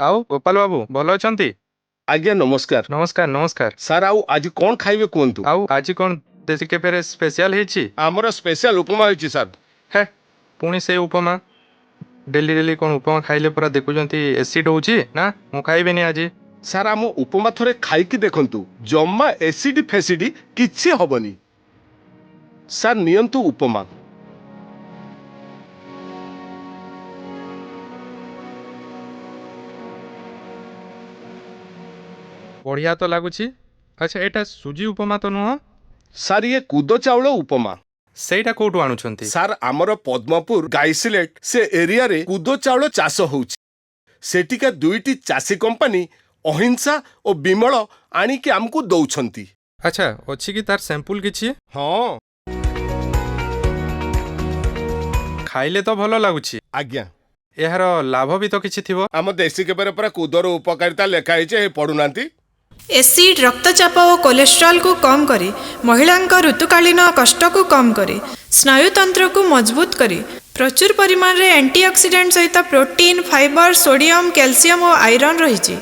ଆଉ ଗୋପାଳ ବାବୁ ଭଲ ଅଛନ୍ତି? ଆଜ୍ଞା ନମସ୍କାର। ନମସ୍କାର ନମସ୍କାର। ସାର୍ ଆଉ ଆଜି କ'ଣ ଖାଇବେ କୁହନ୍ତୁ? ଆଉ ଆଜି କ'ଣ ଦେଶୀ କେଫେରେ ସ୍ପେଶିଆଲ ହେଇଛି? ଆମର ସ୍ପେଶାଲ ଉପମା ହେଇଛି ସାର୍। ହେ ପୁଣି ସେଇ ଉପମା। ଡେଲି ଡେଲି କ'ଣ ଉପମା ଖାଇଲେ ପୁରା ଦେଖୁଛନ୍ତି ଏସିଡ୍ ହେଉଛି ନା? ମୁଁ ଖାଇବିନି ଆଜି। ସାର୍ ଆମ ଉପମା ଥରେ ଖାଇକି ଦେଖନ୍ତୁ, ଜମା ଏସିଡ୍ ଫେସିଡ୍ କିଛି ହବନି। ସାର୍ ନିଅନ୍ତୁ ଉପମା। ବଢ଼ିଆ ତ ଲାଗୁଛି। ଆଚ୍ଛା ଏଇଟା ସୁଜି ଉପମା ତ ନୁହଁ? ସାର୍ ଇଏ କୁଦ ଚାଉଳ ଉପମା। ସେଇଟା କୋଉଠୁ ଆଣୁଛନ୍ତି? ସାର୍ ଆମର ପଦ୍ମପୁର ଗାଇସିଲେଟ ସେ ଏରିଆରେ କୁଦ ଚାଉଳ ଚାଷ ହଉଛି। ସେଠିକା ଦୁଇଟି ଚାଷୀ କମ୍ପାନୀ ଅହିଂସା ଓ ବିମଳ ଆଣିକି ଆମକୁ ଦଉଛନ୍ତି। ଆଚ୍ଛା ଅଛି କି ତାର ସ୍ୟାମ୍ପୁଲ କିଛି? ହଁ ଖାଇଲେ ତ ଭଲ ଲାଗୁଛି। ଆଜ୍ଞା। ଏହାର ଲାଭ ବି ତ କିଛି ଥିବ? ଆମ ଦେଶୀ କେବେରେ ପୁରା କୁଦର ଉପକାରିତା ଲେଖା ହେଇଛି, ପଢୁନାହାନ୍ତି। एसिड रक्तचाप और कोलेस्ट्रॉल को कम करे, महिलांका ऋतुकालीन कष्ट को कम करे, स्नायुतंत्र को मजबूत करे, प्रचुर परिमाण रे एंटीऑक्सीडेंट सहित प्रोटीन फाइबर सोडियम कैल्शियम और आयरन रही।